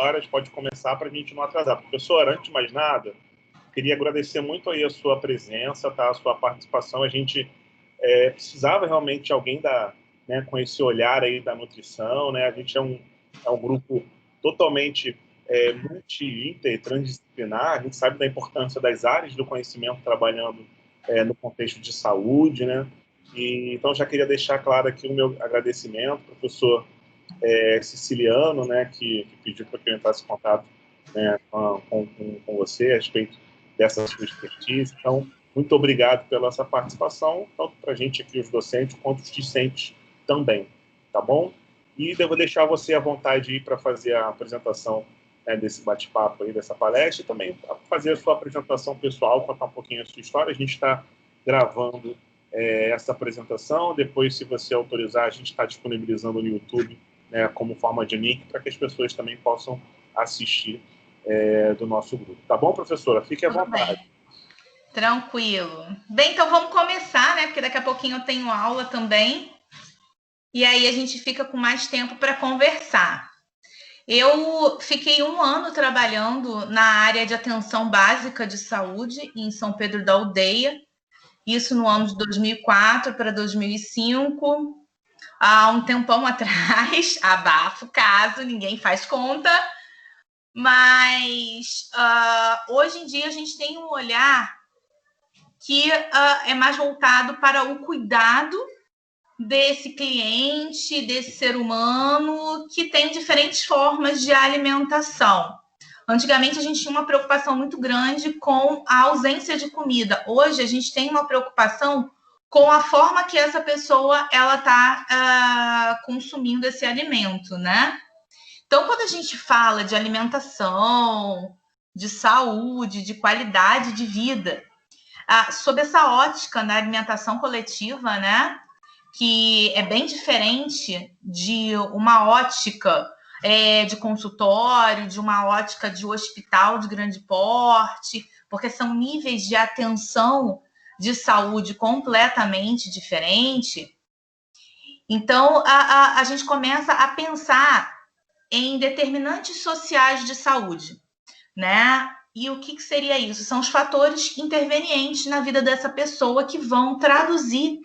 horas, pode começar para a gente não atrasar. Professor, antes de mais nada, queria agradecer muito aí a sua presença, tá? A sua participação. A gente precisava realmente de alguém né, com esse olhar aí da nutrição, né? A gente é um grupo totalmente multi-inter, transdisciplinar. A gente sabe da importância das áreas do conhecimento trabalhando no contexto de saúde, né? Então, já queria deixar claro aqui o meu agradecimento, professor Siciliano, né, que pediu para que eu entrasse em contato, né, com você a respeito dessa sua expertise. Então, muito obrigado pela essa participação, tanto para a gente aqui, os docentes, quanto os discentes também, tá bom? E eu vou deixar você à vontade aí para fazer a apresentação, né, desse bate-papo aí, dessa palestra, e também para fazer a sua apresentação pessoal, contar um pouquinho a sua história. A gente está gravando essa apresentação, depois, se você autorizar, a gente está disponibilizando no YouTube, né, como forma de link, para que as pessoas também possam assistir do nosso grupo. Tá bom, professora? Fique à vontade. Bem. Tranquilo. Bem, então vamos começar, né? Porque daqui a pouquinho eu tenho aula também. E aí a gente fica com mais tempo para conversar. Eu fiquei 1 ano trabalhando na área de atenção básica de saúde em São Pedro da Aldeia. Isso no ano de 2004 para 2005. Há um tempão atrás, abafo o caso, ninguém faz conta. Mas hoje em dia a gente tem um olhar que é mais voltado para o cuidado desse cliente, desse ser humano, que tem diferentes formas de alimentação. Antigamente, a gente tinha uma preocupação muito grande com a ausência de comida. Hoje, a gente tem uma preocupação com a forma que essa pessoa está consumindo esse alimento, né? Então, quando a gente fala de alimentação, de saúde, de qualidade de vida, sob essa ótica da alimentação coletiva, né, que é bem diferente de uma ótica de consultório, de uma ótica de hospital de grande porte, porque são níveis de atenção de saúde completamente diferentes. Então, a gente começa a pensar em determinantes sociais de saúde, né? E o que seria isso? São os fatores intervenientes na vida dessa pessoa que vão traduzir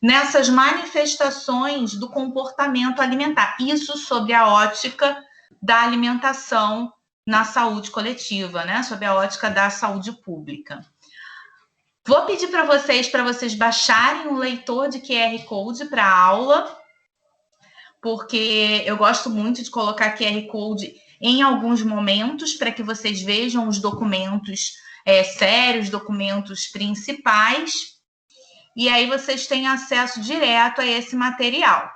nessas manifestações do comportamento alimentar. Isso sob a ótica da alimentação na saúde coletiva, né? Sob a ótica da saúde pública. Vou pedir para vocês baixarem um leitor de QR Code para a aula, porque eu gosto muito de colocar QR Code em alguns momentos para que vocês vejam os documentos sérios, documentos principais, e aí vocês têm acesso direto a esse material.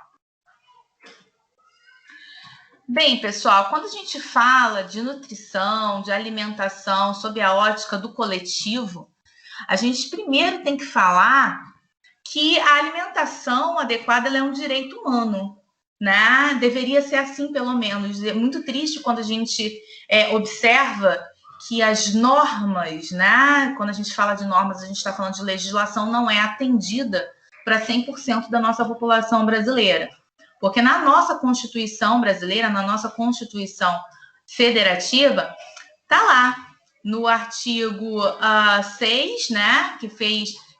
Bem, pessoal, quando a gente fala de nutrição, de alimentação, sob a ótica do coletivo, a gente primeiro tem que falar que a alimentação adequada ela é um direito humano, né? Deveria ser assim, pelo menos. É muito triste quando a gente observa que as normas, né? Quando a gente fala de normas, a gente está falando de legislação, não é atendida para 100% da nossa população brasileira. Porque na nossa Constituição brasileira, na nossa Constituição federativa, está lá, no artigo 6, né?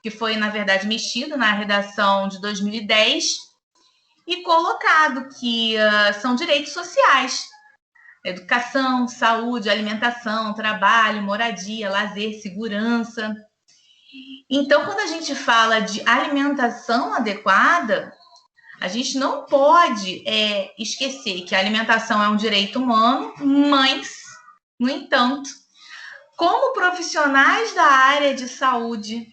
Que foi, na verdade, mexido na redação de 2010 e colocado que são direitos sociais. Educação, saúde, alimentação, trabalho, moradia, lazer, segurança. Então, quando a gente fala de alimentação adequada, a gente não pode esquecer que a alimentação é um direito humano, mas, no entanto, como profissionais da área de saúde,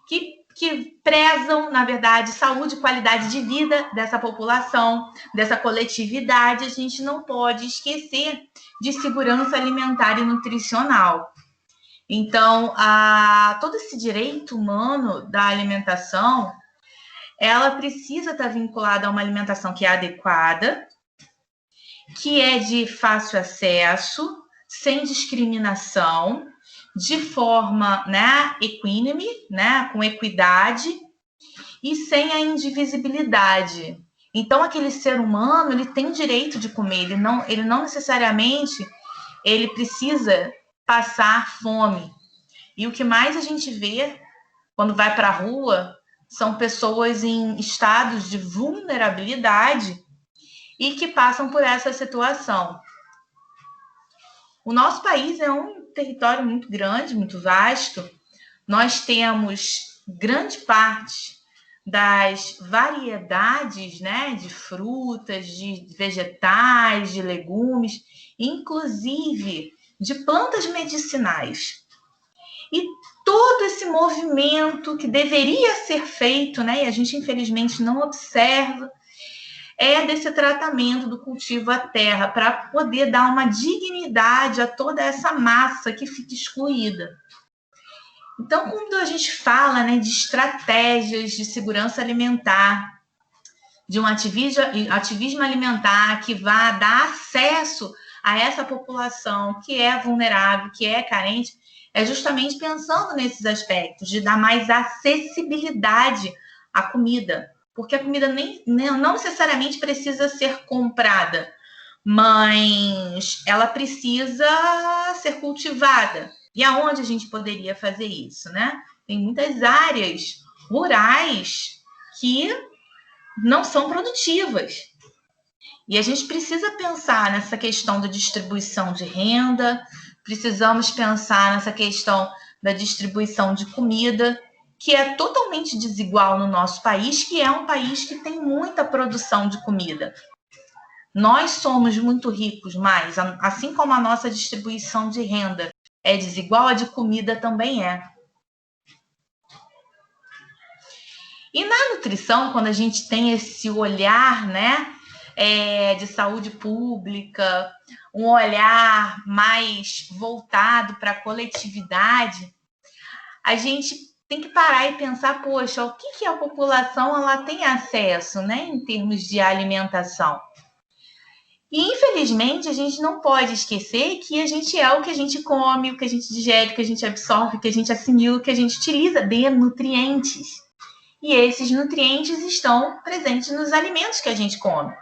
que prezam, na verdade, saúde e qualidade de vida dessa população, dessa coletividade, a gente não pode esquecer de segurança alimentar e nutricional. Então, todo esse direito humano da alimentação, ela precisa estar vinculada a uma alimentação que é adequada, que é de fácil acesso, sem discriminação, de forma, né, equínime, né, com equidade e sem a indivisibilidade. Então, aquele ser humano, ele tem direito de comer, ele não necessariamente ele precisa passar fome. E o que mais a gente vê quando vai para a rua são pessoas em estados de vulnerabilidade e que passam por essa situação. O nosso país é um território muito grande, muito vasto. Nós temos grande parte das variedades, né, de frutas, de vegetais, de legumes, inclusive de plantas medicinais. E todo esse movimento que deveria ser feito, né, e a gente infelizmente não observa, é desse tratamento do cultivo à terra, para poder dar uma dignidade a toda essa massa que fica excluída. Então, quando a gente fala, né, de estratégias de segurança alimentar, de um ativismo alimentar que vá dar acesso a essa população que é vulnerável, que é carente, é justamente pensando nesses aspectos, de dar mais acessibilidade à comida. Porque a comida não necessariamente precisa ser comprada, mas ela precisa ser cultivada. E aonde a gente poderia fazer isso, né? Tem muitas áreas rurais que não são produtivas. E a gente precisa pensar nessa questão da distribuição de renda, precisamos pensar nessa questão da distribuição de comida, que é totalmente desigual no nosso país, que é um país que tem muita produção de comida. Nós somos muito ricos, mas assim como a nossa distribuição de renda é desigual, a de comida também é. E na nutrição, quando a gente tem esse olhar, né, de saúde pública, um olhar mais voltado para a coletividade, a gente tem que parar e pensar, poxa, o que a população ela tem acesso, né, em termos de alimentação? E, infelizmente, a gente não pode esquecer que a gente é o que a gente come, o que a gente digere, o que a gente absorve, o que a gente assimila, o que a gente utiliza de nutrientes. E esses nutrientes estão presentes nos alimentos que a gente come.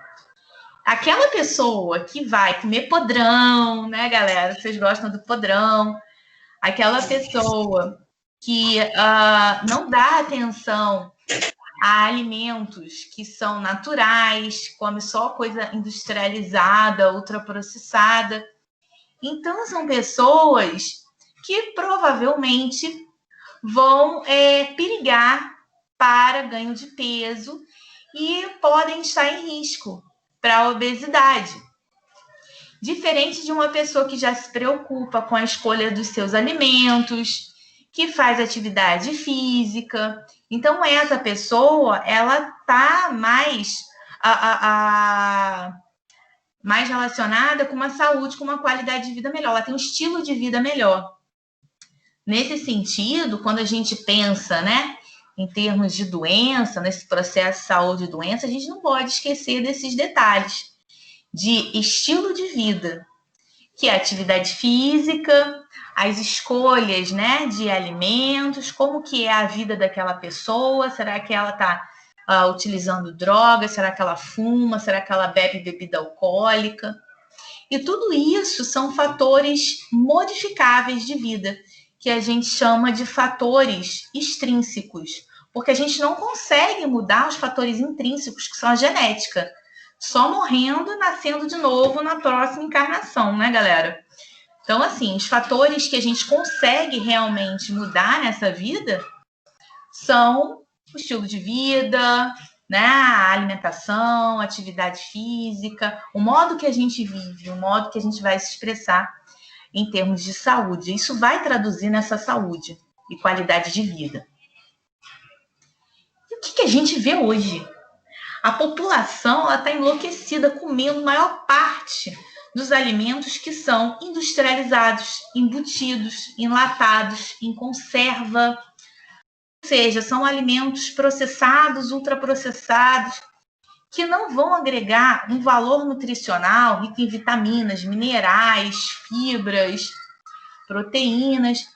Aquela pessoa que vai comer podrão, né, galera? Vocês gostam do podrão? Aquela pessoa que não dá atenção a alimentos que são naturais, come só coisa industrializada, ultraprocessada. Então, são pessoas que provavelmente vão perigar para ganho de peso e podem estar em risco para a obesidade. Diferente de uma pessoa que já se preocupa com a escolha dos seus alimentos, que faz atividade física. Então, essa pessoa, ela está mais, mais relacionada com uma saúde, com uma qualidade de vida melhor. Ela tem um estilo de vida melhor. Nesse sentido, quando a gente pensa, né, em termos de doença, nesse processo de saúde e doença, a gente não pode esquecer desses detalhes de estilo de vida, que é atividade física, as escolhas, né, de alimentos, como que é a vida daquela pessoa, será que ela está utilizando drogas, será que ela fuma, será que ela bebe bebida alcoólica? E tudo isso são fatores modificáveis de vida, que a gente chama de fatores extrínsecos, porque a gente não consegue mudar os fatores intrínsecos, que são a genética, só morrendo e nascendo de novo na próxima encarnação, né, galera? Então, assim, os fatores que a gente consegue realmente mudar nessa vida são o estilo de vida, né, a alimentação, a atividade física, o modo que a gente vive, o modo que a gente vai se expressar em termos de saúde. Isso vai traduzir nessa saúde e qualidade de vida. E o que a gente vê hoje? A população está enlouquecida, comendo maior parte dos alimentos que são industrializados, embutidos, enlatados, em conserva. Ou seja, são alimentos processados, ultraprocessados, que não vão agregar um valor nutricional rico em vitaminas, minerais, fibras, proteínas.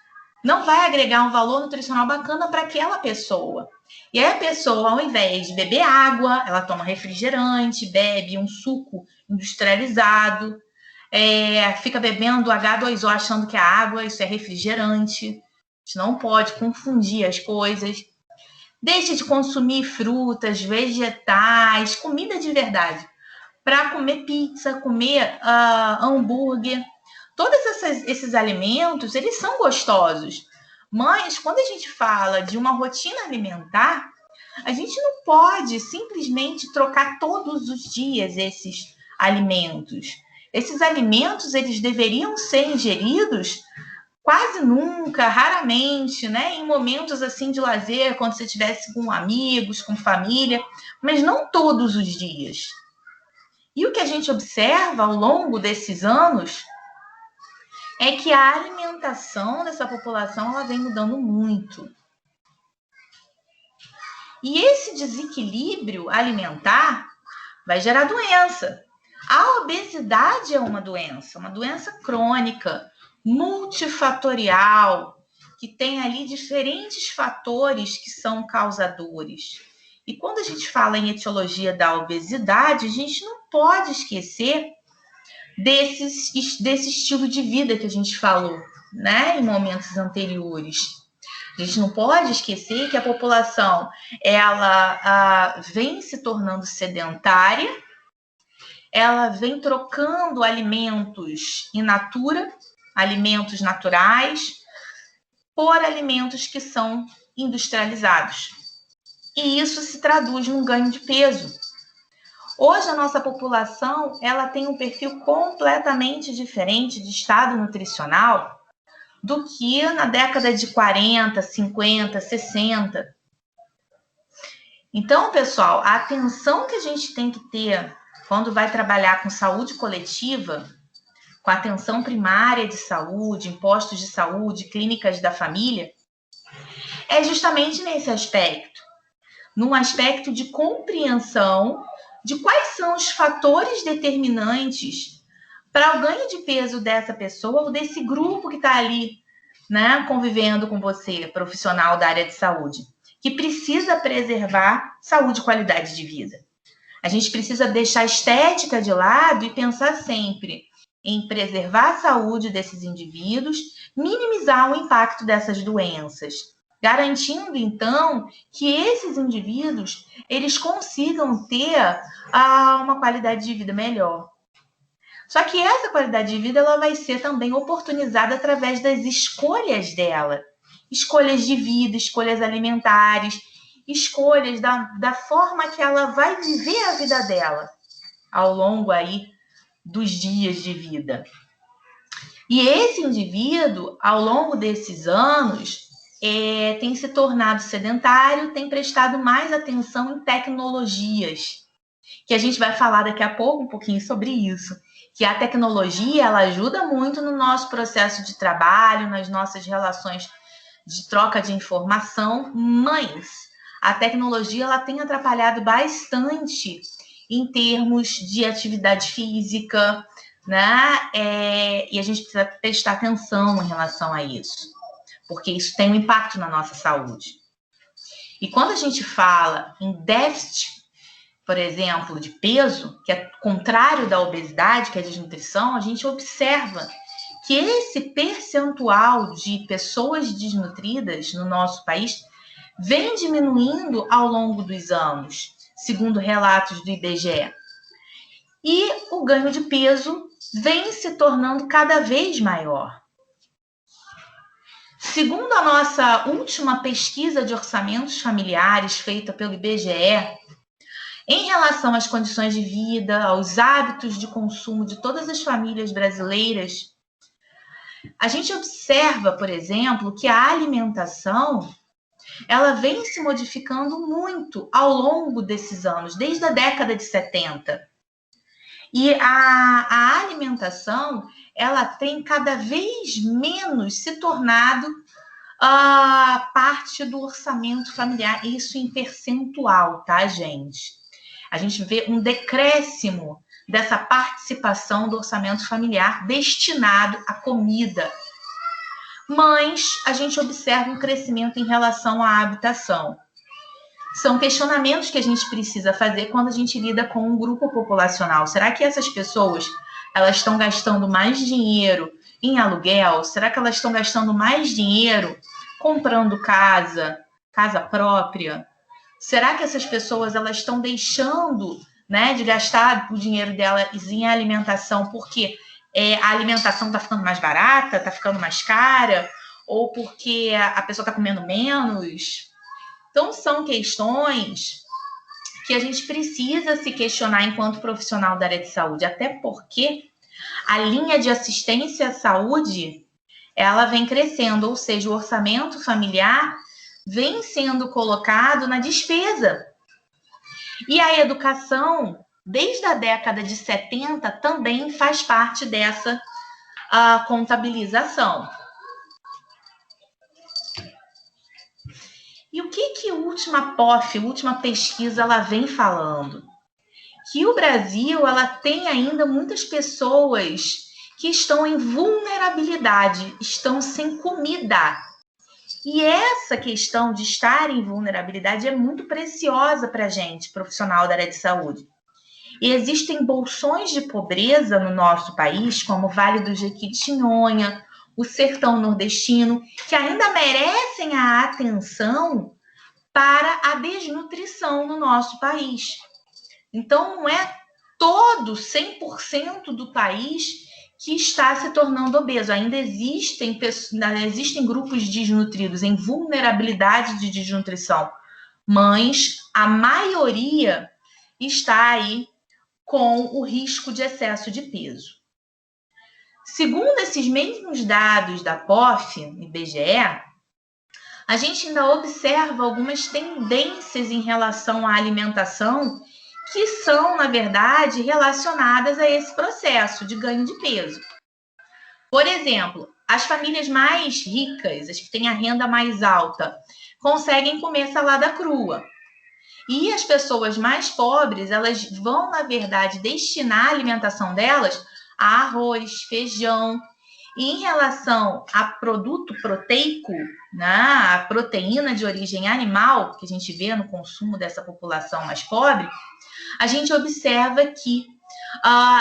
Não vai agregar um valor nutricional bacana para aquela pessoa. E aí a pessoa, ao invés de beber água, ela toma refrigerante, bebe um suco industrializado, fica bebendo H2O achando que é água, isso é refrigerante. A gente não pode confundir as coisas. Deixe de consumir frutas, vegetais, comida de verdade, para comer pizza, comer hambúrguer. Todos esses alimentos, eles são gostosos. Mas quando a gente fala de uma rotina alimentar, a gente não pode simplesmente trocar todos os dias esses alimentos. Esses alimentos, eles deveriam ser ingeridos quase nunca, raramente, né? Em momentos assim de lazer, quando você estivesse com amigos, com família, mas não todos os dias. E o que a gente observa ao longo desses anos é que a alimentação dessa população ela vem mudando muito. E esse desequilíbrio alimentar vai gerar doença. A obesidade é uma doença crônica, multifatorial, que tem ali diferentes fatores que são causadores. E quando a gente fala em etiologia da obesidade, a gente não pode esquecer desse estilo de vida que a gente falou, né, em momentos anteriores. A gente não pode esquecer que a população ela vem se tornando sedentária, ela vem trocando alimentos in natura, alimentos naturais, por alimentos que são industrializados. E isso se traduz num ganho de peso. Hoje a nossa população ela tem um perfil completamente diferente de estado nutricional do que na década de 40, 50, 60. Então, pessoal, a atenção que a gente tem que ter quando vai trabalhar com saúde coletiva, com atenção primária de saúde, em postos de saúde, clínicas da família, é justamente nesse aspecto. Num aspecto de compreensão de quais são os fatores determinantes para o ganho de peso dessa pessoa ou desse grupo que está ali, né, convivendo com você, profissional da área de saúde, que precisa preservar saúde e qualidade de vida. A gente precisa deixar a estética de lado e pensar sempre em preservar a saúde desses indivíduos, minimizar o impacto dessas doenças, garantindo, então, que esses indivíduos eles consigam ter uma qualidade de vida melhor. Só que essa qualidade de vida ela vai ser também oportunizada através das escolhas dela. Escolhas de vida, escolhas alimentares, escolhas da forma que ela vai viver a vida dela ao longo aí dos dias de vida. E esse indivíduo, ao longo desses anos, tem se tornado sedentário, tem prestado mais atenção em tecnologias, que a gente vai falar daqui a pouco um pouquinho sobre isso, que a tecnologia ela ajuda muito no nosso processo de trabalho, nas nossas relações de troca de informação, mas a tecnologia ela tem atrapalhado bastante em termos de atividade física, né? E a gente precisa prestar atenção em relação a isso, porque isso tem um impacto na nossa saúde. E quando a gente fala em déficit, por exemplo, de peso, que é contrário da obesidade, que é a desnutrição, a gente observa que esse percentual de pessoas desnutridas no nosso país vem diminuindo ao longo dos anos, segundo relatos do IBGE. E o ganho de peso vem se tornando cada vez maior. Segundo a nossa última pesquisa de orçamentos familiares feita pelo IBGE, em relação às condições de vida, aos hábitos de consumo de todas as famílias brasileiras, a gente observa, por exemplo, que a alimentação ela vem se modificando muito ao longo desses anos, desde a década de 70. E a alimentação ela tem cada vez menos se tornado parte do orçamento familiar, isso em percentual, tá, gente? A gente vê um decréscimo dessa participação do orçamento familiar destinado à comida. Mas a gente observa um crescimento em relação à habitação. São questionamentos que a gente precisa fazer quando a gente lida com um grupo populacional. Será que essas pessoas elas estão gastando mais dinheiro em aluguel? Será que elas estão gastando mais dinheiro comprando casa própria? Será que essas pessoas elas estão deixando, né, de gastar o dinheiro delas em alimentação porque a alimentação está ficando mais barata, está ficando mais cara, ou porque a pessoa está comendo menos? Então, são questões que a gente precisa se questionar enquanto profissional da área de saúde, até porque a linha de assistência à saúde, ela vem crescendo, ou seja, o orçamento familiar vem sendo colocado na despesa. E a educação, desde a década de 70, também faz parte dessa contabilização. E o que a última POF, a última pesquisa, ela vem falando? Que o Brasil ela tem ainda muitas pessoas que estão em vulnerabilidade, estão sem comida. E essa questão de estar em vulnerabilidade é muito preciosa para a gente, profissional da área de saúde. E existem bolsões de pobreza no nosso país, como o Vale do Jequitinhonha, o Sertão Nordestino, que ainda merecem a atenção para a desnutrição no nosso país. Então, não é todo 100% do país que está se tornando obeso. Ainda existem grupos desnutridos em vulnerabilidade de desnutrição, mas a maioria está aí com o risco de excesso de peso. Segundo esses mesmos dados da POF, IBGE, a gente ainda observa algumas tendências em relação à alimentação que são, na verdade, relacionadas a esse processo de ganho de peso. Por exemplo, as famílias mais ricas, as que têm a renda mais alta, conseguem comer salada crua. E as pessoas mais pobres, elas vão, na verdade, destinar a alimentação delas a arroz, feijão. E em relação a produto proteico, né, a proteína de origem animal, que a gente vê no consumo dessa população mais pobre, a gente observa que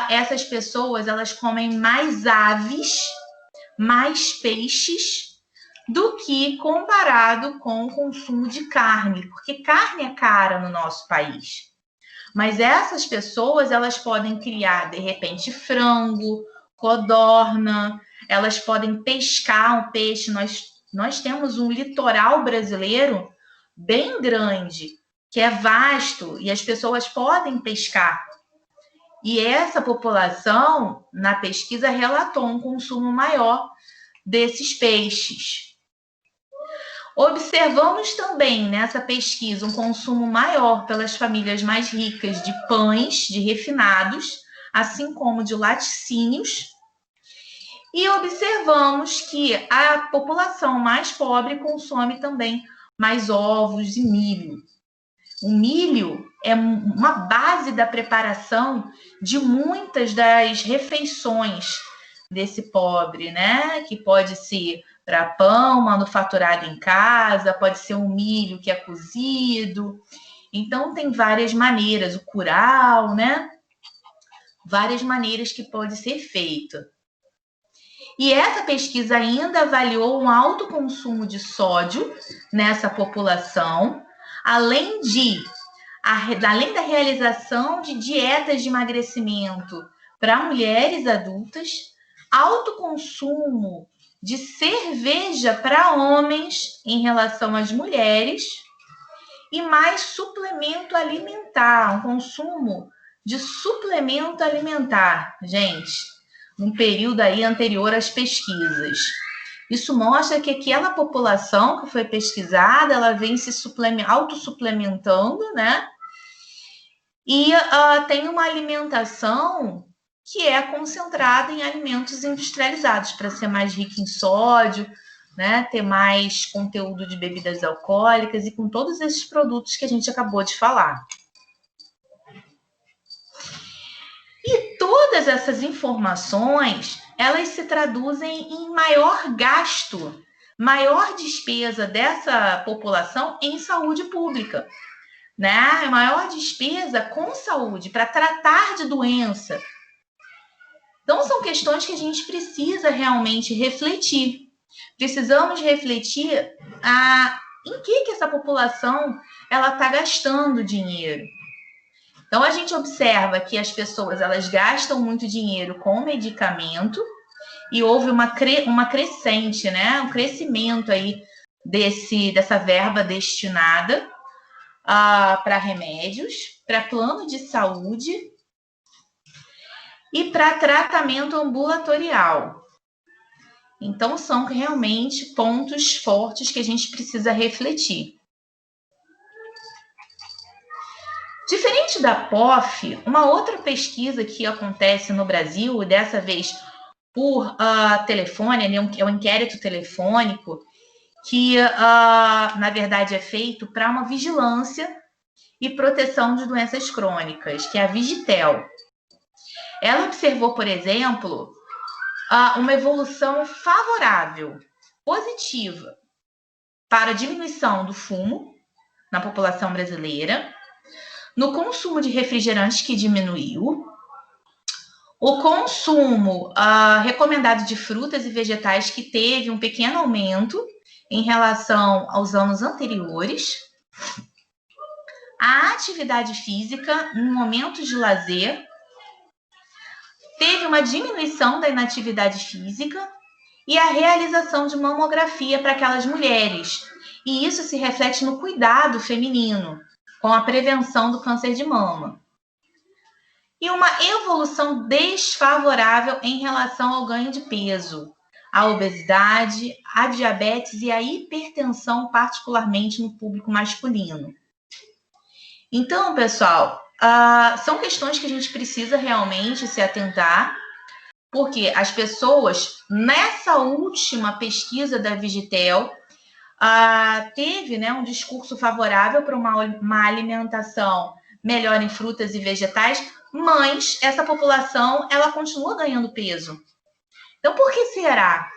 essas pessoas elas comem mais aves, mais peixes, do que comparado com o consumo de carne, porque carne é cara no nosso país. Mas essas pessoas elas podem criar, de repente, frango, codorna, elas podem pescar um peixe. Nós temos um litoral brasileiro bem grande, que é vasto, e as pessoas podem pescar. E essa população, na pesquisa, relatou um consumo maior desses peixes. Observamos também nessa pesquisa um consumo maior pelas famílias mais ricas de pães, de refinados, assim como de laticínios. E observamos que a população mais pobre consome também mais ovos e milho. O milho é uma base da preparação de muitas das refeições desse pobre, né? Que pode ser para pão manufaturado em casa, pode ser um milho que é cozido. Então, tem várias maneiras, o curau, né? Várias maneiras que pode ser feito. E essa pesquisa ainda avaliou um alto consumo de sódio nessa população, além da realização de dietas de emagrecimento para mulheres adultas, alto consumo de cerveja para homens em relação às mulheres e mais suplemento alimentar, um consumo de suplemento alimentar, gente, num período aí anterior às pesquisas. Isso mostra que aquela população que foi pesquisada, ela vem se autossuplementando, né? E tem uma alimentação que é concentrada em alimentos industrializados, para ser mais rica em sódio, né? Ter mais conteúdo de bebidas alcoólicas e com todos esses produtos que a gente acabou de falar. E todas essas informações, elas se traduzem em maior gasto, maior despesa dessa população em saúde pública. né? A maior despesa com saúde, para tratar de doença. Então, são questões que a gente precisa realmente refletir. Precisamos refletir em que essa população ela está gastando dinheiro. Então, a gente observa que as pessoas elas gastam muito dinheiro com medicamento e houve uma crescente, né? Um crescimento aí dessa verba destinada para remédios, para plano de saúde e para tratamento ambulatorial. Então, são realmente pontos fortes que a gente precisa refletir. Diferente da POF, uma outra pesquisa que acontece no Brasil, dessa vez por telefone, é um inquérito telefônico, que, na verdade, é feito para uma vigilância e proteção de doenças crônicas, que é a Vigitel. Ela observou, por exemplo, uma evolução favorável, positiva, para a diminuição do fumo na população brasileira, no consumo de refrigerantes, que diminuiu, o consumo recomendado de frutas e vegetais, que teve um pequeno aumento em relação aos anos anteriores, a atividade física em momentos de lazer, teve uma diminuição da inatividade física e a realização de mamografia para aquelas mulheres. E isso se reflete no cuidado feminino, com a prevenção do câncer de mama. E uma evolução desfavorável em relação ao ganho de peso, a obesidade, a diabetes e a hipertensão, particularmente no público masculino. Então, pessoal, são questões que a gente precisa realmente se atentar, porque as pessoas, nessa última pesquisa da Vigitel, teve, né, um discurso favorável para uma alimentação melhor em frutas e vegetais, mas essa população ela continua ganhando peso. Então, por que será?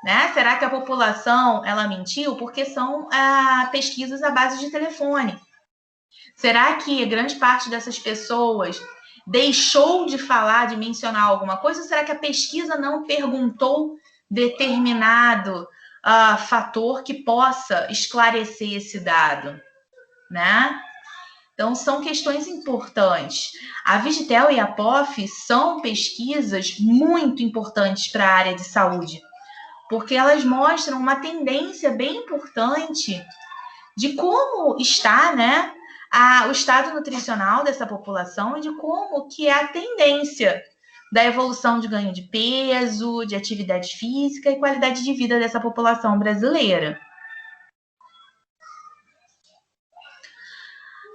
Né? Será que a população ela mentiu? Porque são pesquisas à base de telefone. Será que grande parte dessas pessoas deixou de falar, de mencionar alguma coisa? Ou será que a pesquisa não perguntou determinado fator que possa esclarecer esse dado, né? Então, são questões importantes. A Vigitel e a POF são pesquisas muito importantes para a área de saúde, porque elas mostram uma tendência bem importante de como está, né, o estado nutricional dessa população e de como que é a tendência da evolução de ganho de peso, de atividade física e qualidade de vida dessa população brasileira.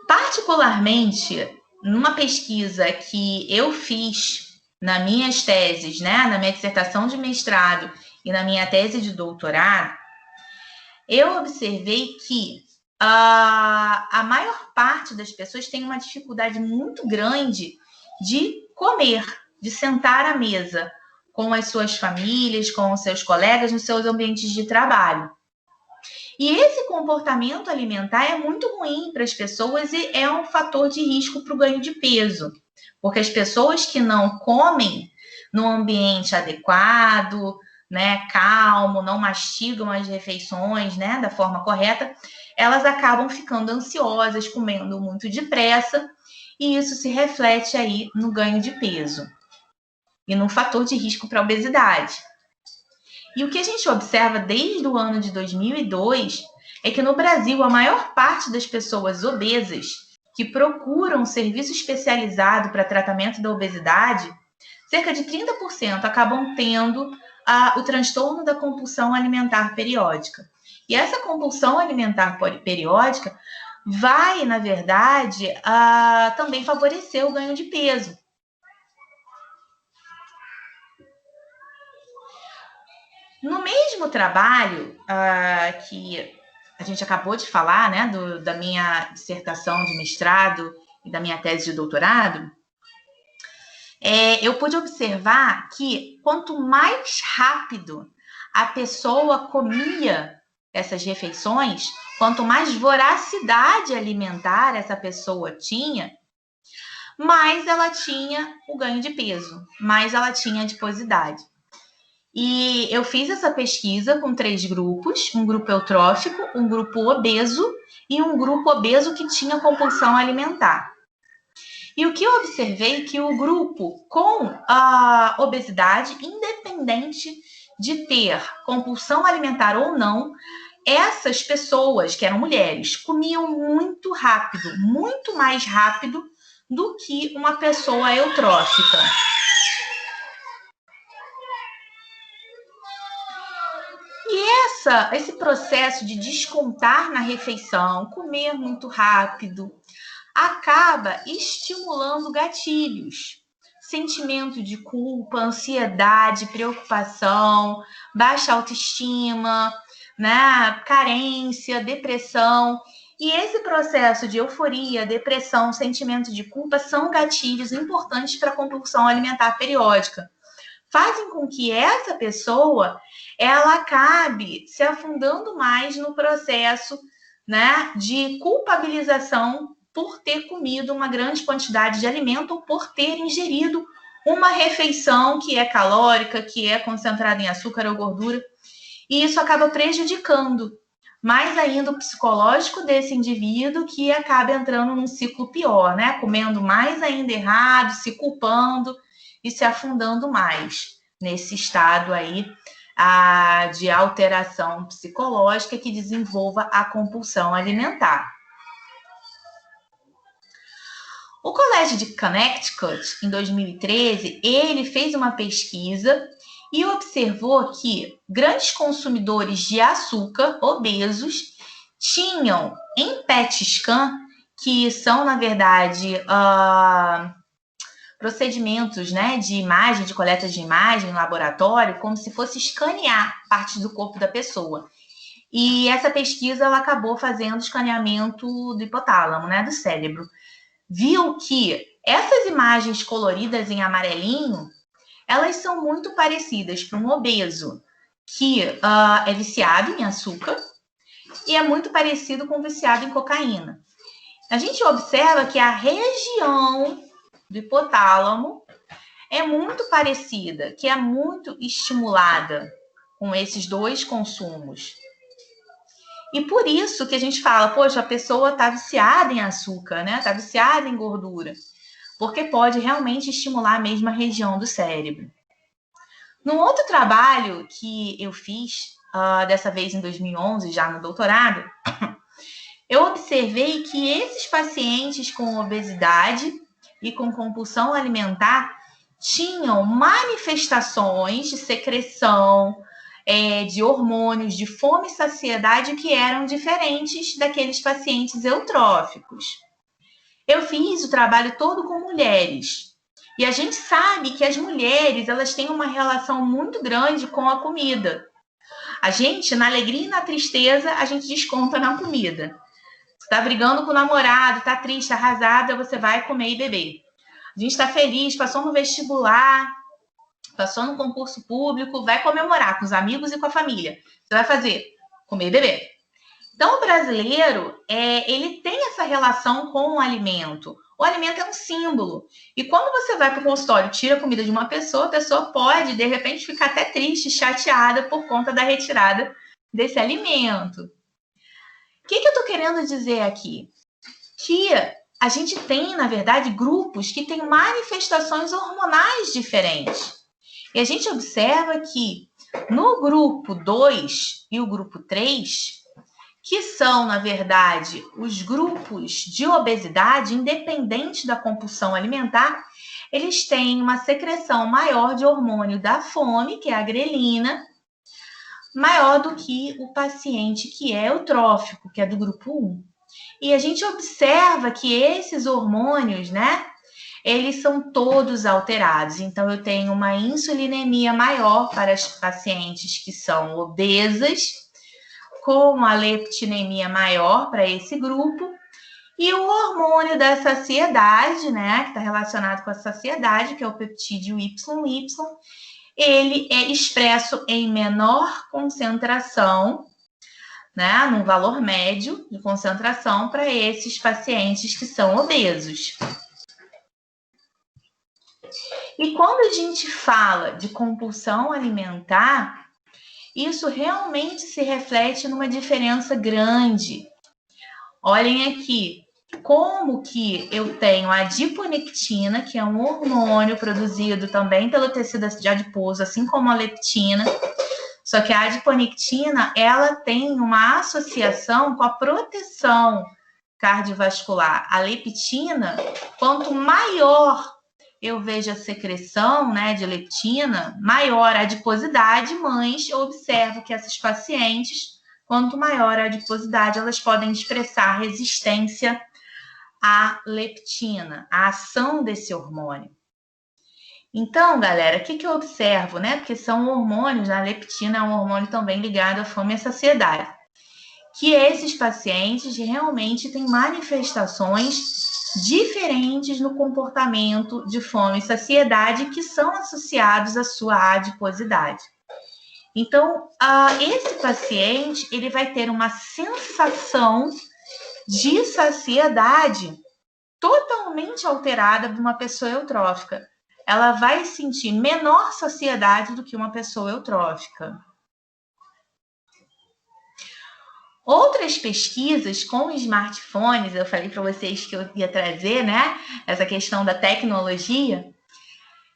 Particularmente, numa pesquisa que eu fiz nas minhas teses, né, na minha dissertação de mestrado e na minha tese de doutorado, eu observei que a maior parte das pessoas tem uma dificuldade muito grande de comer, de sentar à mesa com as suas famílias, com os seus colegas, nos seus ambientes de trabalho. E esse comportamento alimentar é muito ruim para as pessoas e é um fator de risco para o ganho de peso, porque as pessoas que não comem no ambiente adequado, né, calmo, não mastigam as refeições, né, da forma correta, elas acabam ficando ansiosas, comendo muito depressa, e isso se reflete aí no ganho de peso e no fator de risco para a obesidade. E o que a gente observa desde o ano de 2002 é que no Brasil a maior parte das pessoas obesas que procuram serviço especializado para tratamento da obesidade, cerca de 30% acabam tendo o transtorno da compulsão alimentar periódica. E essa compulsão alimentar periódica vai, na verdade, também favorecer o ganho de peso. No mesmo trabalho que a gente acabou de falar, né, da minha dissertação de mestrado e da minha tese de doutorado, eu pude observar que quanto mais rápido a pessoa comia essas refeições, quanto mais voracidade alimentar essa pessoa tinha, mais ela tinha o ganho de peso, mais ela tinha adiposidade. E eu fiz essa pesquisa com 3 grupos, um grupo eutrófico, um grupo obeso e um grupo obeso que tinha compulsão alimentar. E o que eu observei é que o grupo com a obesidade, independente de ter compulsão alimentar ou não, essas pessoas, que eram mulheres, comiam muito rápido, muito mais rápido do que uma pessoa eutrófica. E esse processo de descontar na refeição, comer muito rápido, acaba estimulando gatilhos. Sentimento de culpa, ansiedade, preocupação, baixa autoestima, né? Carência, depressão. E esse processo de euforia, depressão, sentimento de culpa são gatilhos importantes para a compulsão alimentar periódica. Fazem com que essa pessoa ela acabe se afundando mais no processo, né, de culpabilização por ter comido uma grande quantidade de alimento ou por ter ingerido uma refeição que é calórica, que é concentrada em açúcar ou gordura. E isso acaba prejudicando mais ainda o psicológico desse indivíduo, que acaba entrando num ciclo pior, né? Comendo mais ainda errado, se culpando e se afundando mais nesse estado aí de alteração psicológica que desenvolva a compulsão alimentar. O Colégio de Connecticut, em 2013, ele fez uma pesquisa e observou que grandes consumidores de açúcar, obesos, tinham em PET scan, que são, na verdade, procedimentos, né, de imagem, de coleta de imagem em laboratório, como se fosse escanear partes do corpo da pessoa. E essa pesquisa ela acabou fazendo escaneamento do hipotálamo, né, do cérebro. Viu que essas imagens coloridas em amarelinho, elas são muito parecidas para um obeso que é viciado em açúcar e é muito parecido com um viciado em cocaína. A gente observa que a região do hipotálamo é muito parecida, que é muito estimulada com esses dois consumos. E por isso que a gente fala, poxa, a pessoa está viciada em açúcar, né? Está viciada em gordura, porque pode realmente estimular a mesma região do cérebro. Num outro trabalho que eu fiz, dessa vez em 2011, já no doutorado, eu observei que esses pacientes com obesidade e com compulsão alimentar tinham manifestações de secreção, de hormônios, de fome e saciedade que eram diferentes daqueles pacientes eutróficos. Eu fiz o trabalho todo com mulheres. E a gente sabe que as mulheres, elas têm uma relação muito grande com a comida. A gente, na alegria e na tristeza, a gente desconta na comida. Você tá brigando com o namorado, tá triste, arrasada, você vai comer e beber. A gente tá feliz, passou no vestibular, passou no concurso público, vai comemorar com os amigos e com a família. Você vai fazer? Comer e beber. Então, o brasileiro, ele tem essa relação com o alimento. O alimento é um símbolo. E quando você vai para o consultório e tira a comida de uma pessoa, a pessoa pode, de repente, ficar até triste, chateada por conta da retirada desse alimento. O que eu estou querendo dizer aqui? Que a gente tem, na verdade, grupos que têm manifestações hormonais diferentes. E a gente observa que no grupo 2 e o grupo 3, que são, na verdade, os grupos de obesidade, independente da compulsão alimentar, eles têm uma secreção maior de hormônio da fome, que é a grelina, maior do que o paciente que é eutrófico, que é do grupo 1. E a gente observa que esses hormônios, né, eles são todos alterados. Então, eu tenho uma insulinemia maior para as pacientes que são obesas, com a leptinemia maior para esse grupo, e o hormônio da saciedade, né, que está relacionado com a saciedade, que é o peptídeo YY, ele é expresso em menor concentração né, num valor médio de concentração para esses pacientes que são obesos. E quando a gente fala de compulsão alimentar, isso realmente se reflete numa diferença grande. Olhem aqui, como que eu tenho a adiponectina, que é um hormônio produzido também pelo tecido adiposo, assim como a leptina, só que a adiponectina, ela tem uma associação com a proteção cardiovascular. A leptina, quanto maior eu vejo a secreção, né, de leptina, maior a adiposidade, mas eu observo que essas pacientes, quanto maior a adiposidade, elas podem expressar resistência à leptina, à ação desse hormônio. Então, galera, o que eu observo, né? Porque são hormônios, a leptina é um hormônio também ligado à fome e à saciedade. Que esses pacientes realmente têm manifestações diferentes no comportamento de fome e saciedade que são associados à sua adiposidade. Então, esse paciente, ele vai ter uma sensação de saciedade totalmente alterada de uma pessoa eutrófica. Ela vai sentir menor saciedade do que uma pessoa eutrófica. Outras pesquisas com smartphones, eu falei para vocês que eu ia trazer, né, essa questão da tecnologia,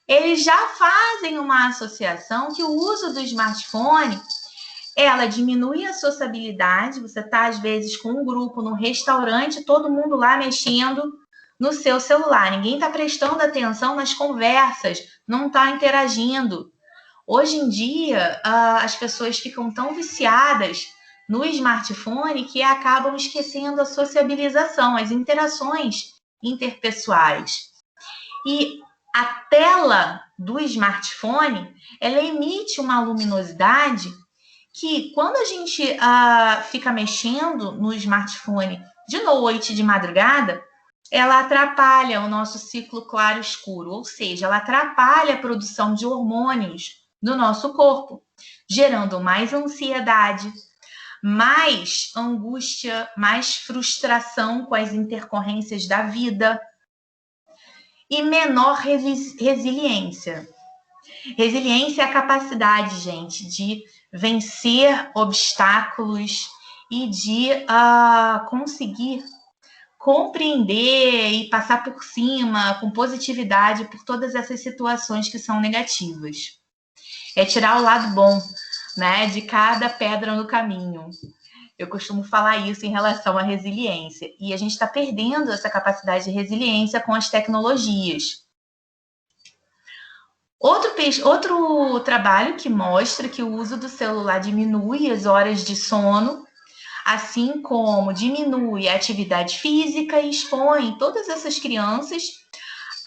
eles já fazem uma associação que o uso do smartphone, ela diminui a sociabilidade, você está às vezes com um grupo no restaurante, todo mundo lá mexendo no seu celular, ninguém está prestando atenção nas conversas, não está interagindo. Hoje em dia, as pessoas ficam tão viciadas no smartphone que acabam esquecendo a sociabilização, as interações interpessoais. E a tela do smartphone, ela emite uma luminosidade que, quando a gente fica mexendo no smartphone de noite, de madrugada, ela atrapalha o nosso ciclo claro-escuro, ou seja, ela atrapalha a produção de hormônios no nosso corpo, gerando mais ansiedade, mais angústia, mais frustração com as intercorrências da vida e menor resiliência. Resiliência é a capacidade, gente, de vencer obstáculos e de conseguir compreender e passar por cima com positividade por todas essas situações que são negativas. É tirar o lado bom, né, de cada pedra no caminho. Eu costumo falar isso em relação à resiliência. E a gente está perdendo essa capacidade de resiliência com as tecnologias. Outro trabalho que mostra que o uso do celular diminui as horas de sono, assim como diminui a atividade física e expõe todas essas crianças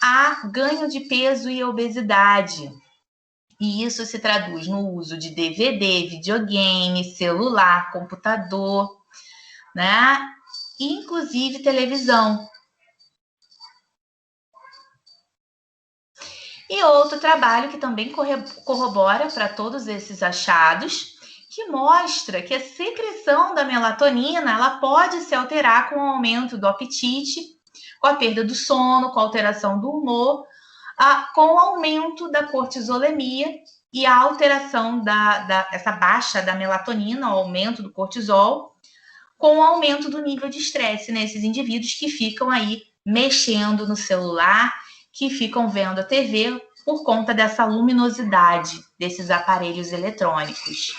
a ganho de peso e obesidade. E isso se traduz no uso de DVD, videogame, celular, computador, né? Inclusive televisão. E outro trabalho que também corrobora para todos esses achados, que mostra que a secreção da melatonina ela pode se alterar com o aumento do apetite, com a perda do sono, com a alteração do humor, com o aumento da cortisolemia e a alteração essa baixa da melatonina, o aumento do cortisol, com o aumento do nível de estresse nesses indivíduos que ficam aí mexendo no celular, que ficam vendo a TV por conta dessa luminosidade desses aparelhos eletrônicos.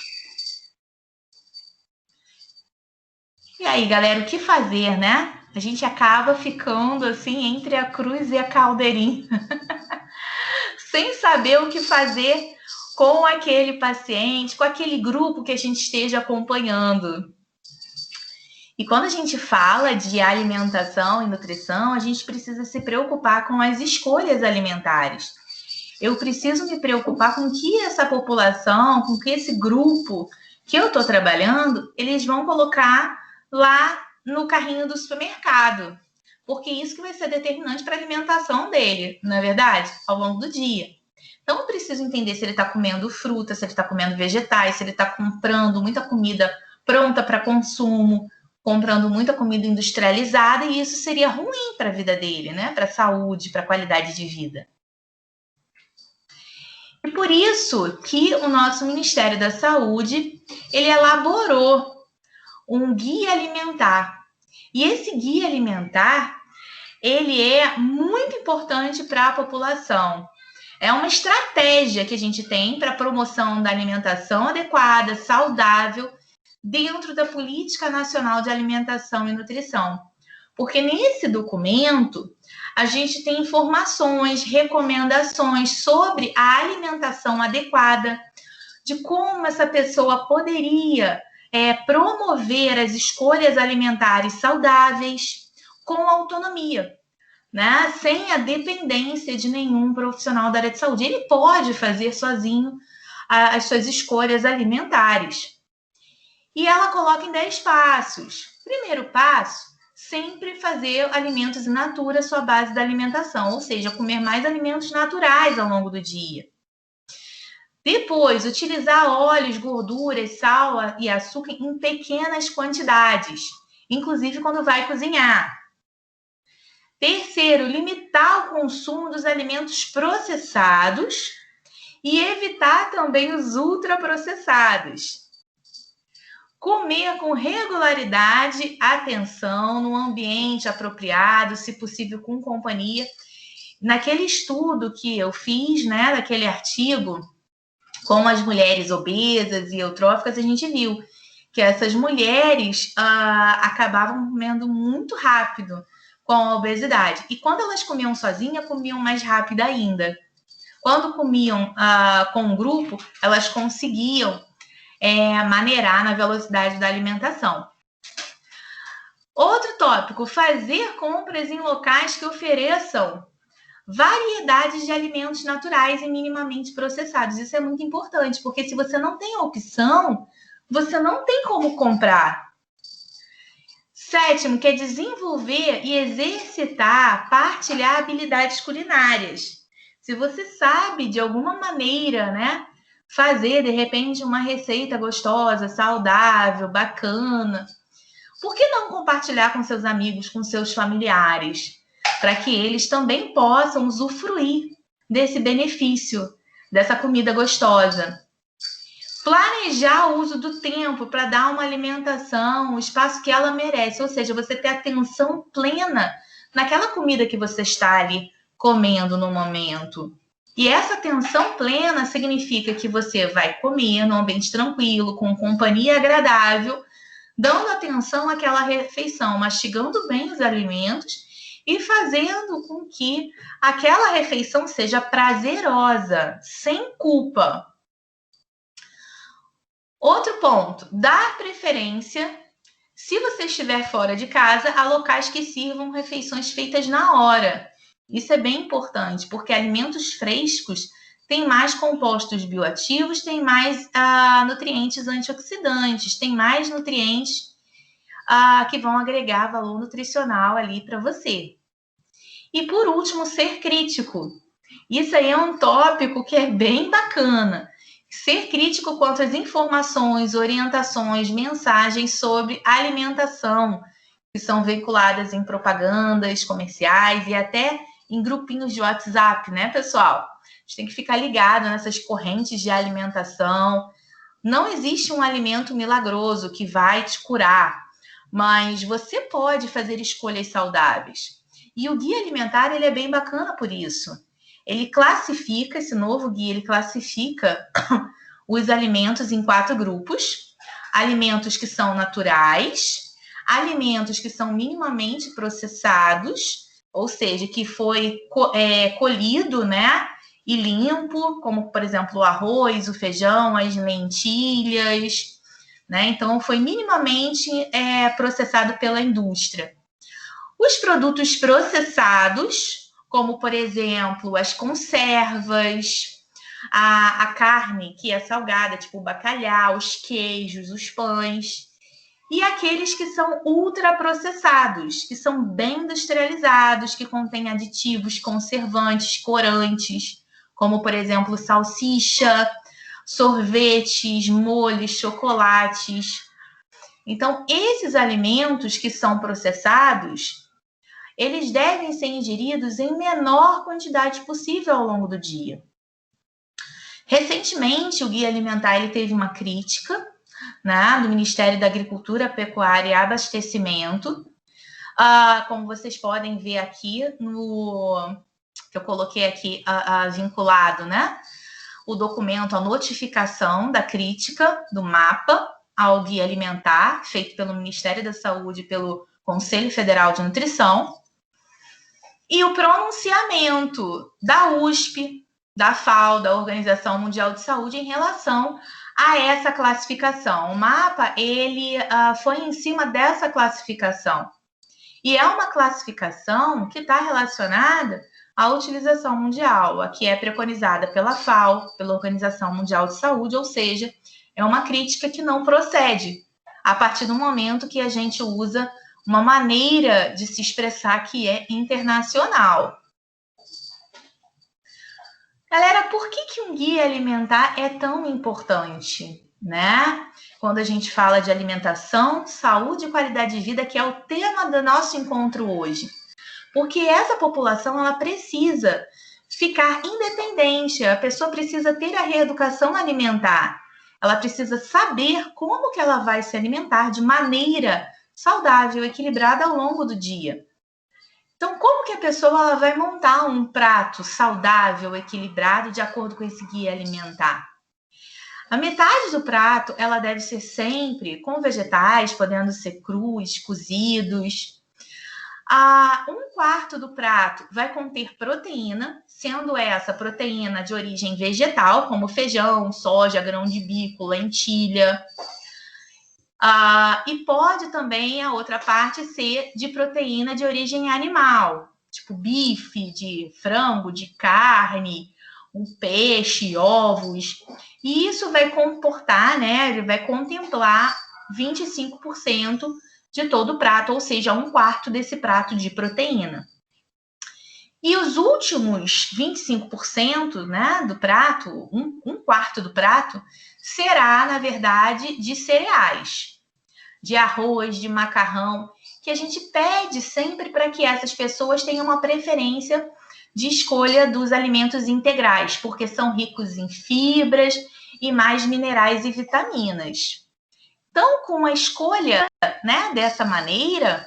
E aí, galera, o que fazer, né? A gente acaba ficando assim entre a cruz e a caldeirinha, sem saber o que fazer com aquele paciente, com aquele grupo que a gente esteja acompanhando. E quando a gente fala de alimentação e nutrição, a gente precisa se preocupar com as escolhas alimentares. Eu preciso me preocupar com que essa população, com que esse grupo que eu estou trabalhando, eles vão colocar lá no carrinho do supermercado. Porque isso que vai ser determinante para a alimentação dele, não é verdade? Ao longo do dia. Então, eu preciso entender se ele está comendo fruta, se ele está comendo vegetais, se ele está comprando muita comida pronta para consumo, comprando muita comida industrializada, e isso seria ruim para a vida dele, né? Para a saúde, para a qualidade de vida. E por isso que o nosso Ministério da Saúde, ele elaborou um guia alimentar. E esse guia alimentar, ele é muito importante para a população. É uma estratégia que a gente tem para a promoção da alimentação adequada, saudável, dentro da Política Nacional de Alimentação e Nutrição. Porque nesse documento, a gente tem informações, recomendações sobre a alimentação adequada, de como essa pessoa poderia promover as escolhas alimentares saudáveis com autonomia, né? Sem a dependência de nenhum profissional da área de saúde. Ele pode fazer sozinho as suas escolhas alimentares. E ela coloca em 10 passos. Primeiro passo, sempre fazer alimentos in natura a sua base da alimentação, ou seja, comer mais alimentos naturais ao longo do dia. Depois, utilizar óleos, gorduras, sal e açúcar em pequenas quantidades, inclusive quando vai cozinhar. Terceiro, limitar o consumo dos alimentos processados e evitar também os ultraprocessados. Comer com regularidade, atenção, no ambiente apropriado, se possível com companhia. Naquele estudo que eu fiz, né, daquele artigo com as mulheres obesas e eutróficas, a gente viu que essas mulheres acabavam comendo muito rápido com a obesidade. E quando elas comiam sozinhas, comiam mais rápido ainda. Quando comiam com um grupo, elas conseguiam maneirar na velocidade da alimentação. Outro tópico, fazer compras em locais que ofereçam variedades de alimentos naturais e minimamente processados. Isso é muito importante, porque se você não tem opção, você não tem como comprar. Sétimo, que é desenvolver e exercitar, partilhar habilidades culinárias. Se você sabe de alguma maneira, né, fazer, de repente, uma receita gostosa, saudável, bacana, por que não compartilhar com seus amigos, com seus familiares, para que eles também possam usufruir desse benefício, dessa comida gostosa? Planejar o uso do tempo para dar uma alimentação, o espaço que ela merece, ou seja, você ter atenção plena naquela comida que você está ali comendo no momento. E essa atenção plena significa que você vai comer num ambiente tranquilo, com companhia agradável, dando atenção àquela refeição, mastigando bem os alimentos e fazendo com que aquela refeição seja prazerosa, sem culpa. Outro ponto, dar preferência, se você estiver fora de casa, a locais que sirvam refeições feitas na hora. Isso é bem importante, porque alimentos frescos têm mais compostos bioativos, têm mais nutrientes antioxidantes, têm mais nutrientes que vão agregar valor nutricional ali para você. E por último, ser crítico. Isso aí é um tópico que é bem bacana. Ser crítico quanto às informações, orientações, mensagens sobre alimentação que são veiculadas em propagandas comerciais e até em grupinhos de WhatsApp, né, pessoal? A gente tem que ficar ligado nessas correntes de alimentação. Não existe um alimento milagroso que vai te curar, mas você pode fazer escolhas saudáveis. E o guia alimentar, ele é bem bacana por isso. Ele classifica, esse novo guia, ele classifica os alimentos em 4 grupos. Alimentos que são naturais, alimentos que são minimamente processados, ou seja, que foi colhido, né, e limpo, como, por exemplo, o arroz, o feijão, as lentilhas, né? Então, foi minimamente processado pela indústria. Os produtos processados, como, por exemplo, as conservas, a carne que é salgada, tipo o bacalhau, os queijos, os pães, e aqueles que são ultraprocessados, que são bem industrializados, que contêm aditivos, conservantes, corantes, como, por exemplo, salsicha, sorvetes, molhos, chocolates. Então, esses alimentos que são processados, eles devem ser ingeridos em menor quantidade possível ao longo do dia. Recentemente, o Guia Alimentar ele teve uma crítica, né, do Ministério da Agricultura, Pecuária e Abastecimento. Como vocês podem ver aqui, que eu coloquei aqui vinculado, né, o documento, a notificação da crítica do MAPA ao Guia Alimentar, feito pelo Ministério da Saúde e pelo Conselho Federal de Nutrição, e o pronunciamento da USP, da FAO, da Organização Mundial de Saúde, em relação a essa classificação. O MAPA, ele foi em cima dessa classificação. E é uma classificação que está relacionada à utilização mundial, a que é preconizada pela FAO, pela Organização Mundial de Saúde, ou seja, é uma crítica que não procede a partir do momento que a gente usa uma maneira de se expressar que é internacional. Galera, por que um guia alimentar é tão importante, né? Quando a gente fala de alimentação, saúde e qualidade de vida, que é o tema do nosso encontro hoje. Porque essa população, ela precisa ficar independente, a pessoa precisa ter a reeducação alimentar, ela precisa saber como que ela vai se alimentar de maneira saudável, equilibrada ao longo do dia. Então, como que a pessoa ela vai montar um prato saudável, equilibrado, de acordo com esse guia alimentar? A metade do prato, ela deve ser sempre com vegetais, podendo ser crus, cozidos. Um quarto do prato vai conter proteína, sendo essa proteína de origem vegetal, como feijão, soja, grão de bico, lentilha. E pode também a outra parte ser de proteína de origem animal, tipo bife, de frango, de carne, um peixe, ovos. E isso vai comportar, né? Vai contemplar 25% de todo o prato, ou seja, um quarto desse prato de proteína. E os últimos 25%, né, do prato, um quarto do prato, será, na verdade, de cereais, de arroz, de macarrão, que a gente pede sempre para que essas pessoas tenham uma preferência de escolha dos alimentos integrais, porque são ricos em fibras e mais minerais e vitaminas. Então, com a escolha, né, dessa maneira,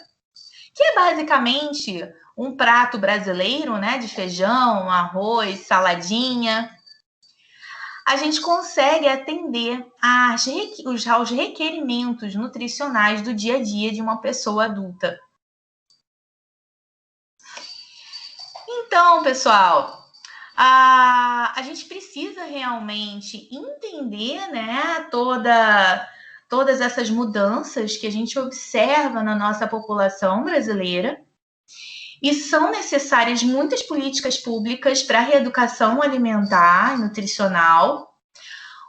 que é basicamente um prato brasileiro, né, de feijão, arroz, saladinha, a gente consegue atender aos requerimentos nutricionais do dia a dia de uma pessoa adulta. Então, pessoal, a gente precisa realmente entender, né, todas essas mudanças que a gente observa na nossa população brasileira, e são necessárias muitas políticas públicas para a reeducação alimentar e nutricional.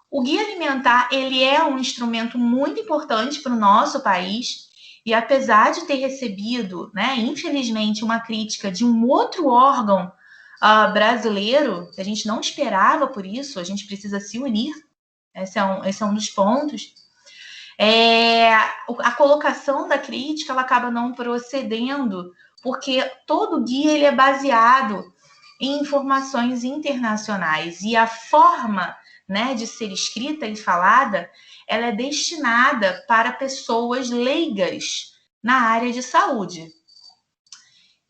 O Guia Alimentar, ele é um instrumento muito importante para o nosso país, e apesar de ter recebido, né, infelizmente, uma crítica de um outro órgão brasileiro, que a gente não esperava por isso, a gente precisa se unir, esse é um dos pontos. A colocação da crítica, ela acaba não procedendo, porque todo guia ele é baseado em informações internacionais, e a forma, né, de ser escrita e falada, ela é destinada para pessoas leigas na área de saúde.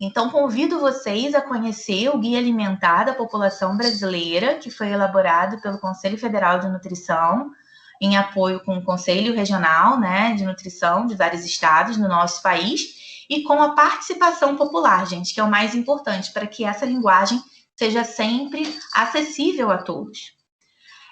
Então, convido vocês a conhecer o Guia Alimentar da População Brasileira, que foi elaborado pelo Conselho Federal de Nutrição, em apoio com o Conselho Regional, né, de Nutrição de vários estados no nosso país, e com a participação popular, gente, que é o mais importante, para que essa linguagem seja sempre acessível a todos.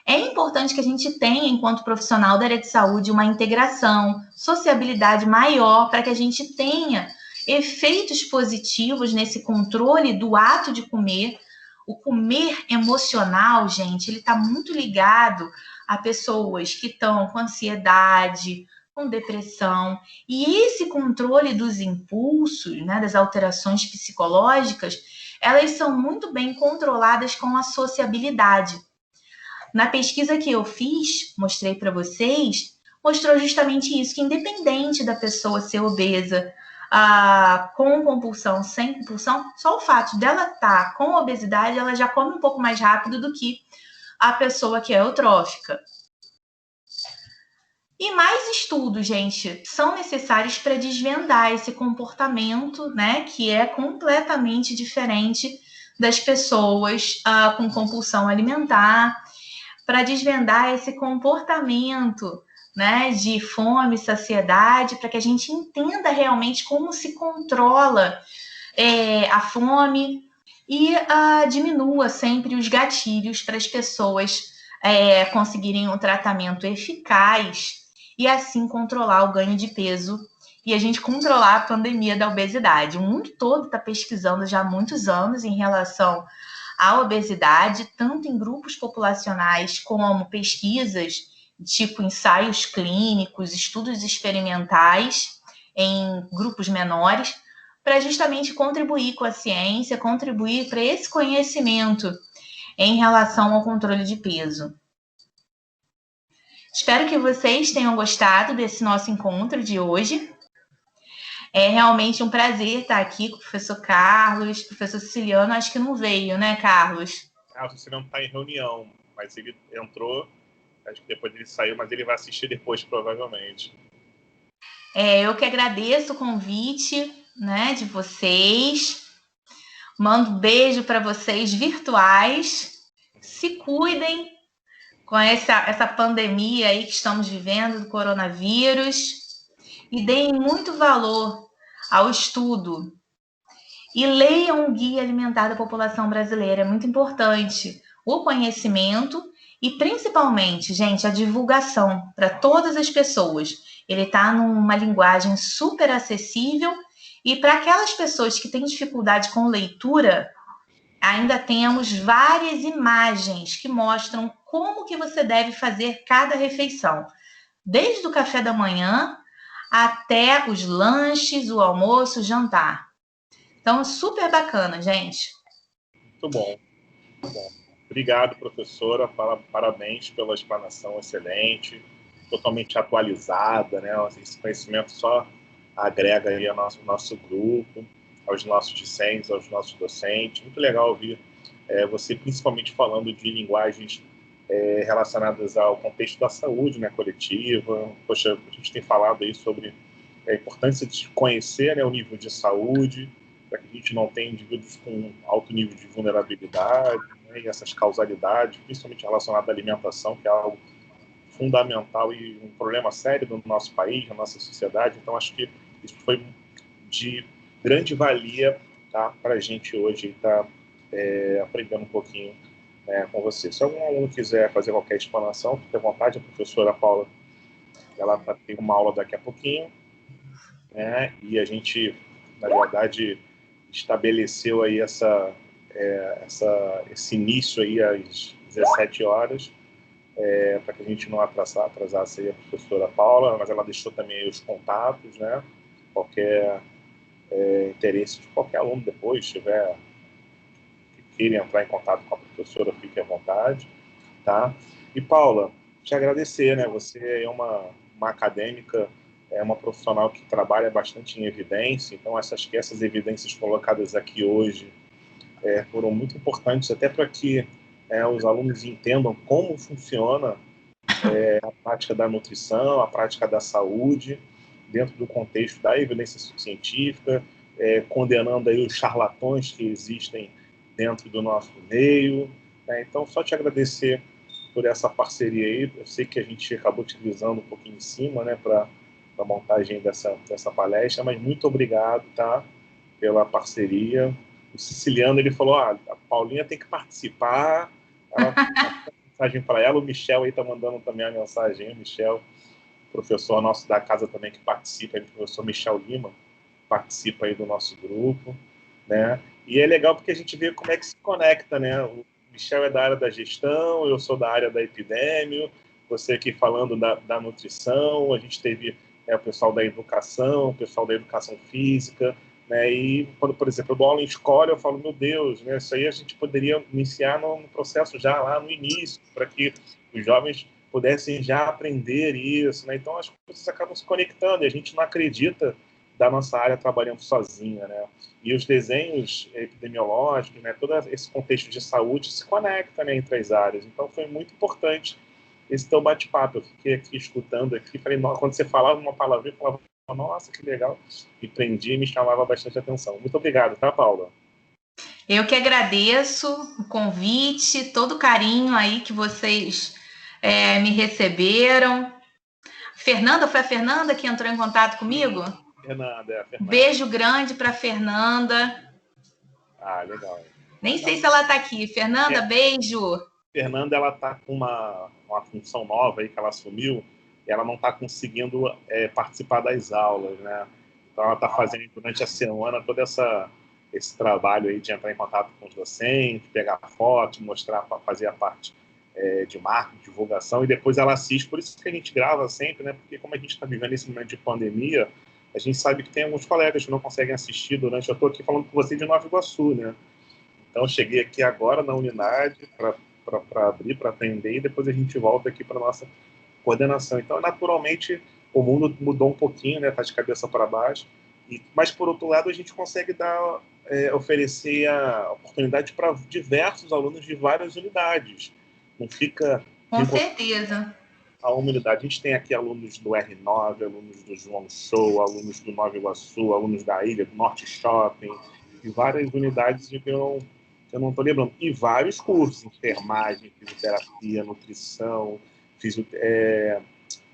É importante que a gente tenha, enquanto profissional da área de saúde, uma integração, sociabilidade maior, para que a gente tenha efeitos positivos nesse controle do ato de comer. O comer emocional, gente, ele está muito ligado a pessoas que estão com ansiedade, com depressão, e esse controle dos impulsos, né, das alterações psicológicas, elas são muito bem controladas com a sociabilidade. Na pesquisa que eu fiz, mostrei para vocês, mostrou justamente isso, que independente da pessoa ser obesa, com compulsão, sem compulsão, só o fato dela estar com obesidade, ela já come um pouco mais rápido do que a pessoa que é eutrófica. E mais estudos, gente, são necessários para desvendar esse comportamento, né, que é completamente diferente das pessoas com compulsão alimentar, para desvendar esse comportamento, né, de fome, saciedade, para que a gente entenda realmente como se controla a fome e diminua sempre os gatilhos para as pessoas conseguirem um tratamento eficaz e assim controlar o ganho de peso e a gente controlar a pandemia da obesidade. O mundo todo está pesquisando já há muitos anos em relação à obesidade, tanto em grupos populacionais como pesquisas, tipo ensaios clínicos, estudos experimentais em grupos menores, para justamente contribuir com a ciência, contribuir para esse conhecimento em relação ao controle de peso. Espero que vocês tenham gostado desse nosso encontro de hoje. É realmente um prazer estar aqui com o professor Carlos, professor Siciliano, acho que não veio, né, Carlos? O Siciliano está em reunião, mas ele entrou, acho que depois ele saiu, mas ele vai assistir depois, provavelmente. Eu que agradeço o convite, né, de vocês. Mando um beijo para vocês virtuais. Se cuidem com essa pandemia aí que estamos vivendo do coronavírus e deem muito valor ao estudo e leiam o Guia Alimentar da População Brasileira, é muito importante o conhecimento e principalmente, gente, a divulgação para todas as pessoas. Ele está numa linguagem super acessível e para aquelas pessoas que têm dificuldade com leitura, ainda temos várias imagens que mostram como que você deve fazer cada refeição, desde o café da manhã até os lanches, o almoço, o jantar. Então, super bacana, gente. Muito bom. Muito bom. Obrigado, professora. Parabéns pela explanação excelente, totalmente atualizada, né? Esse conhecimento só agrega aí ao nosso grupo, aos nossos discentes, aos nossos docentes. Muito legal ouvir você principalmente falando de linguagens relacionadas ao contexto da saúde, né, coletiva. Poxa, a gente tem falado aí sobre a importância de conhecer, né, o nível de saúde, para que a gente não tenha indivíduos com alto nível de vulnerabilidade, né, e essas causalidades, principalmente relacionadas à alimentação, que é algo fundamental e um problema sério no nosso país, na nossa sociedade. Então, acho que isso foi de grande valia, tá, para a gente hoje estar aprendendo um pouquinho com você. Se algum aluno quiser fazer qualquer explanação, fique à vontade. A professora Paula, ela tem uma aula daqui a pouquinho, né, e a gente, na verdade, estabeleceu aí esse início aí às 17 horas, para que a gente não atrasasse aí a professora Paula, mas ela deixou também aí os contatos, né? Qualquer interesse de qualquer aluno depois, tiver que queira entrar em contato com a professora, fique à vontade, tá? E Paula, te agradecer, né? Você é uma acadêmica, uma profissional que trabalha bastante em evidência, então essas evidências colocadas aqui hoje foram muito importantes até para que os alunos entendam como funciona a prática da nutrição, a prática da saúde, dentro do contexto da evidência científica, condenando aí os charlatões que existem dentro do nosso meio. Então, só te agradecer por essa parceria aí. Eu sei que a gente acabou utilizando um pouquinho em cima, né, para a montagem dessa palestra, mas muito obrigado, tá, pela parceria. O Siciliano, ele falou, a Paulinha tem que participar, ela mensagem para ela, o Michel aí está mandando também a mensagem, o Michel, professor nosso da casa também que participa, o professor Michel Lima, participa aí do nosso grupo, né? E é legal porque a gente vê como é que se conecta, né? O Michel é da área da gestão, eu sou da área da epidemia, você aqui falando da nutrição, a gente teve o pessoal da educação, o pessoal da educação física, né? E quando, por exemplo, eu dou aula em escola, eu falo, meu Deus, né? Isso aí a gente poderia iniciar no processo já lá no início, para que os jovens pudessem já aprender isso, né? Então as coisas acabam se conectando e a gente não acredita da nossa área trabalhando sozinha, né? E os desenhos epidemiológicos, né? Todo esse contexto de saúde se conecta, né, entre as áreas. Então foi muito importante esse teu bate-papo. Eu fiquei aqui escutando aqui, falei, quando você falava uma palavra, eu falava, nossa, que legal, e prendi e me chamava bastante atenção. Muito obrigado, tá, Paula? Eu que agradeço o convite, todo o carinho aí que vocês me receberam. Fernanda, foi a Fernanda que entrou em contato comigo? Fernanda, é a Fernanda. Beijo grande para Fernanda. Ah, legal. Nem sei se ela está aqui. Fernanda, beijo. Fernanda, ela está com uma função nova aí que ela assumiu, e ela não está conseguindo participar das aulas, né? Então ela está fazendo durante a semana todo esse trabalho aí de entrar em contato com os docentes, pegar foto, mostrar, fazer a parte de marketing, divulgação, e depois ela assiste. Por isso que a gente grava sempre, né? Porque como a gente está vivendo esse momento de pandemia, a gente sabe que tem alguns colegas que não conseguem assistir durante... Eu estou aqui falando com você de Nova Iguaçu, né? Então eu cheguei aqui agora na unidade para abrir, para atender, e depois a gente volta aqui para nossa coordenação. Então, naturalmente, o mundo mudou um pouquinho, né? Tá de cabeça para baixo. Mas, por outro lado, a gente consegue oferecer a oportunidade para diversos alunos de várias unidades. Não fica... Com certeza. A uma unidade. A gente tem aqui alunos do R9, alunos do João Show, alunos do Nova Iguaçu, alunos da Ilha, do Norte Shopping, e várias unidades que eu não estou lembrando. E vários cursos, enfermagem, fisioterapia, nutrição,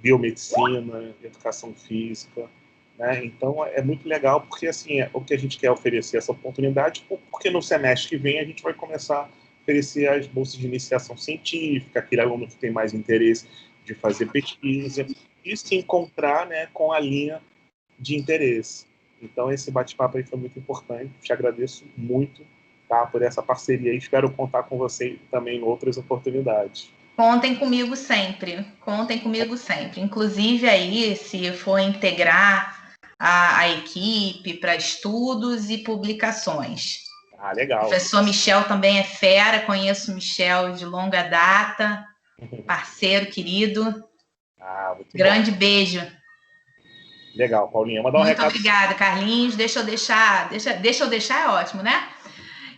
biomedicina, educação física, né? Então, é muito legal, porque assim, o que a gente quer oferecer essa oportunidade, porque no semestre que vem a gente vai começar a oferecer as bolsas de iniciação científica, aquele aluno que tem mais interesse de fazer pesquisa, e se encontrar, né, com a linha de interesse. Então, esse bate-papo aí foi muito importante. Te agradeço muito, tá, por essa parceria e espero contar com você também em outras oportunidades. Contem comigo sempre. Contem comigo sempre. Inclusive, aí, se for integrar a equipe para estudos e publicações. Ah, legal. O professor Michel também é fera. Conheço o Michel de longa data. Parceiro querido. Ah, muito Grande bom. Beijo. Legal, Paulinha. Mandar um Muito recado. obrigada, Carlinhos. Deixa eu deixar é ótimo, né?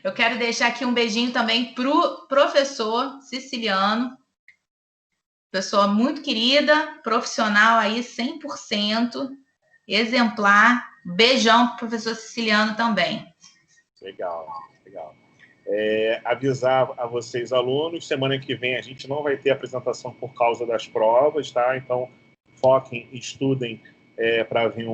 Eu quero deixar aqui um beijinho também pro professor Siciliano. Pessoa muito querida, profissional aí 100%, exemplar. Beijão pro professor Siciliano também. Legal, legal. Avisar a vocês, alunos, semana que vem a gente não vai ter apresentação por causa das provas, tá? Então, foquem, estudem para vir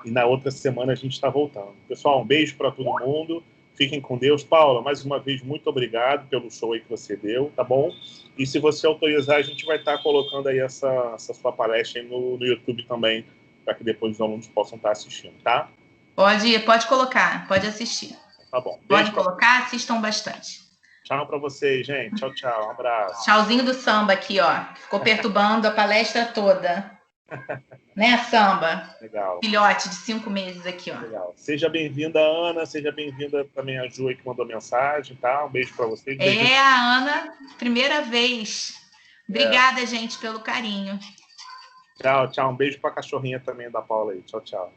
e na outra semana a gente está voltando. Pessoal, um beijo para todo mundo, fiquem com Deus. Paula, mais uma vez, muito obrigado pelo show aí que você deu, tá bom? E se você autorizar, a gente vai estar colocando aí essa sua palestra aí no YouTube também, para que depois os alunos possam estar assistindo, tá? Pode colocar, pode assistir. Tá bom. Pode colocar, assistam bastante. Tchau para vocês, gente. Tchau, tchau. Um abraço. Tchauzinho do Samba aqui, ó. Ficou perturbando a palestra toda. Né, Samba? Legal. Filhote de 5 meses aqui, ó. Legal. Seja bem-vinda, Ana. Seja bem-vinda também a Ju aí que mandou mensagem, tá? Um beijo para vocês. A Ana, primeira vez. Obrigada, gente, pelo carinho. Tchau, tchau. Um beijo para a cachorrinha também da Paula aí. Tchau, tchau.